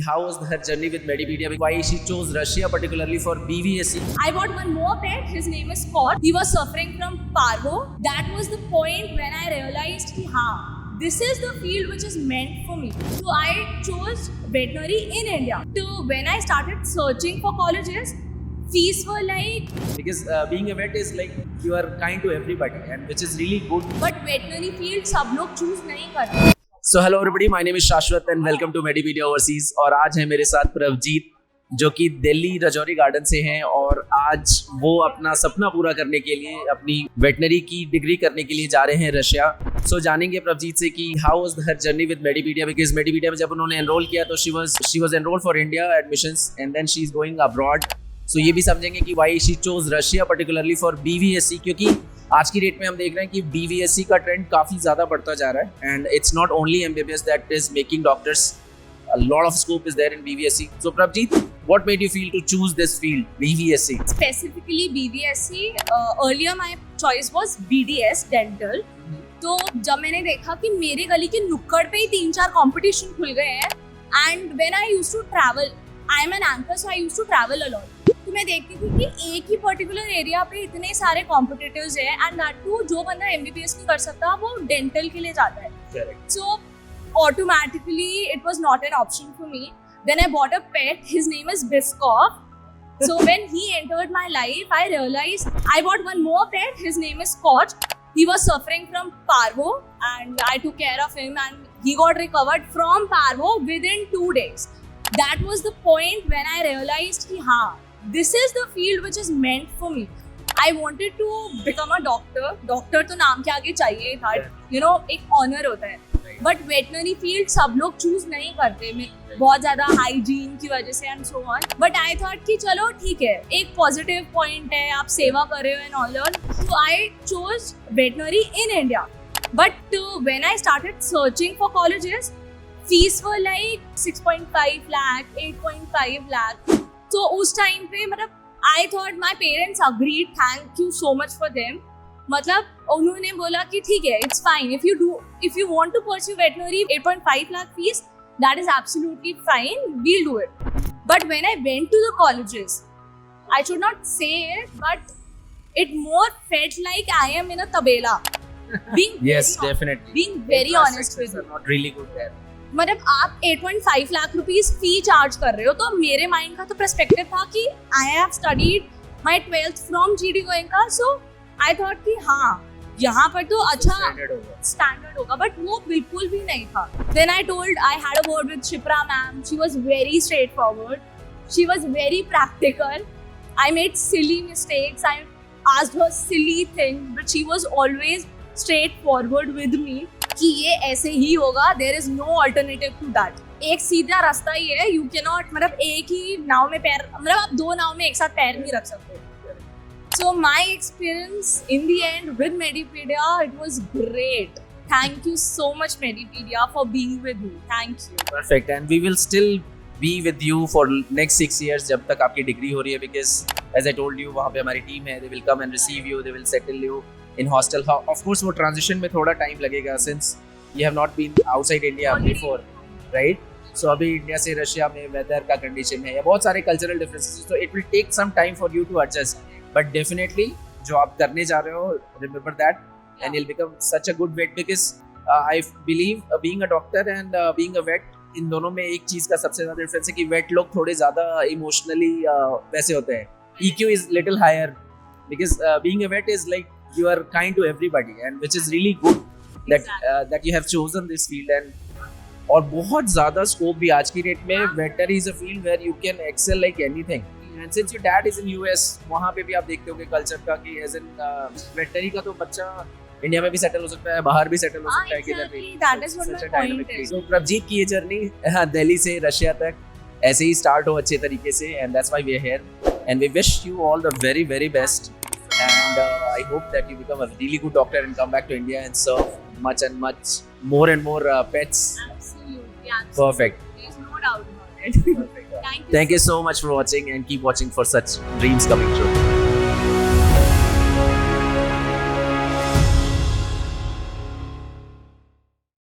how was her journey with Medipedia? Why she chose Russia particularly for BVSC? I got one more pet. His name is Scott. He was suffering from parvo. That was the point when I realized कि हाँ, this is the field which is meant for me. So I chose veterinary in India. So when I started searching for colleges, fees were like, Because being a vet is like you are kind to everybody, and which is really good. but veterinary field सब लोग choose नहीं करते. So hello everybody, my name is Shashwat and welcome to Medipedia Overseas. और आज है मेरे साथ प्रभजीत जो कि दिल्ली रजौरी गार्डन से हैं और आज वो अपना सपना पूरा करने के लिए अपनी वेटनरी की डिग्री करने के लिए जा रहे हैं रशिया. सो जानेंगे प्रभजीत से कि how was her journey with Medipedia. Because Medipedia में जब उन्होंने एनरोल किया तो she was enrol for India admissions and then she is going abroad. So ये भी समझेंगे कि why she chose Russia particularly for BVSC, क्योंकि आज की डेट में हम देख रहे हैं कि BVSC का ट्रेंड काफ़ी ज़्यादा बढ़ता जा रहा है and it's not only MBBS that is making doctors. A lot of scope is there in BVSC. So Prabjeet, what made you feel to choose this field, BVSC? Specifically BVSC, earlier my choice was BDS dental. तो जब मैंने देखा कि मेरे गली के नुक्कड़ पे ही 3-4 कंपटीशन खुल गए हैं and when I used to travel, I am an anchor so I used to travel a lot. तो मैं देखती थी कि एक ही पर्टिकुलर एरिया पे इतने सारे कॉम्पिटिटिव्स हैं एंड दैट टू जो बंदा MBBS नहीं कर सकता वो डेंटल के लिए जाता है. Correct. So automatically it was not an option for me. Then I bought a pet. His name is Biskov. So when he entered my life, I realized I bought one more pet. His name is Scott. He was suffering from parvo and I took care of him and he got recovered from parvo within 2 days. That was the point when I realized कि हाँ, this is the field which is meant for me. I wanted to become a doctor. Doctor तो नाम के आगे चाहिए था, you know, एक honor होता है. बट वेटनरी फील्ड सब लोग चूज नहीं करते, बहुत ज्यादा हाइजीन की वजह से and so on. But I thought कि चलो ठीक है, एक पॉजिटिव पॉइंट है, आप सेवा कर रहे हो and all that. So I chose veterinary in India. But when I started searching for colleges, fees were like 6.5 lakh, 8.5 lakh. तो उस टाइम पे मतलब I thought my parents agreed, thank you so much for them. मतलब उन्होंने बोला कि ठीक है, it's fine, if you want to pursue veterinary 8.5 lakh fees, that is absolutely fine, we'll do it. But when I went to the colleges, I should not say it but it more felt like I am in a तबेला. Yes, definitely. Being very honest with you. Not really good there. मतलब आप 8.5 lakh rupees fee charge कर रहे हो, तो मेरे mind का तो पर्सपेक्टिव था कि I have studied my 12th from GD Goenka. So I thought कि हाँ, यहाँ पर तो अच्छा स्टैंडर्ड होगा, बट वो बिल्कुल भी नहीं था. Then I told, I had a word with Shipra ma'am. She was very straight forward, she was very practical. I made silly mistakes, I asked her silly thing, but she was always straight forward with me कि ये ऐसे ही होगा, there is no alternative to that. एक सीधा रास्ता ही है, you can not, मतलब एक ही नाव में पैर, मतलब आप 2 नाव में एक साथ पैर नहीं रख सकते. So my experience in the end with Medipedia, it was great. Thank you so much Medipedia for being with me. Thank you. Perfect. And we will still be with you for next 6 years जब तक आपकी degree हो रही है. Because as I told you, वहाँ पे हमारी team है. They will come and receive you. They will settle you in hostel. Of course वो transition में थोड़ा time लगेगा since you have not been outside India before, right? So अभी India से रशिया में वेदर का कंडीशन है या बहुत सारे कल्चरल डिफरेंसेस, तो it will take some time for you to adjust. But definitely जो आप करने जा रहे हो, remember that, and you'll become such a good vet. Because I believe being a doctor and being a vet, इन दोनों में एक चीज़ का सबसे ज़्यादा डिफरेंस है कि वेट लोग थोड़े ज़्यादा इमोशनली वैसे होते हैं. EQ is little higher because being a vet is like you are kind to everybody, and which is really good that you have chosen this field. And और बहुत ज़्यादा स्कोप भी आज की डेट में. Veterinary is a field where you can excel like anything. And since your dad is in US, वहाँ पे भी आप देखते होंगे कल्चर का कि एज इन वेटनरी का तो बच्चा इंडिया में भी सेटल हो सकता है, बाहर भी सेटल हो सकता है, किधर भी. That is what my point is. तो प्रभजीत की ये जर्नी दिल्ली से रशिया तक ऐसे ही स्टार्ट हो अच्छे तरीके से, and that's why we are here and we wish you all the very very best. And I hope that you become a really good doctor and come back to India and serve much and much more and more pets. Absolutely. Perfect. There's no doubt about it. Thank you so much for watching and keep watching for such dreams coming true.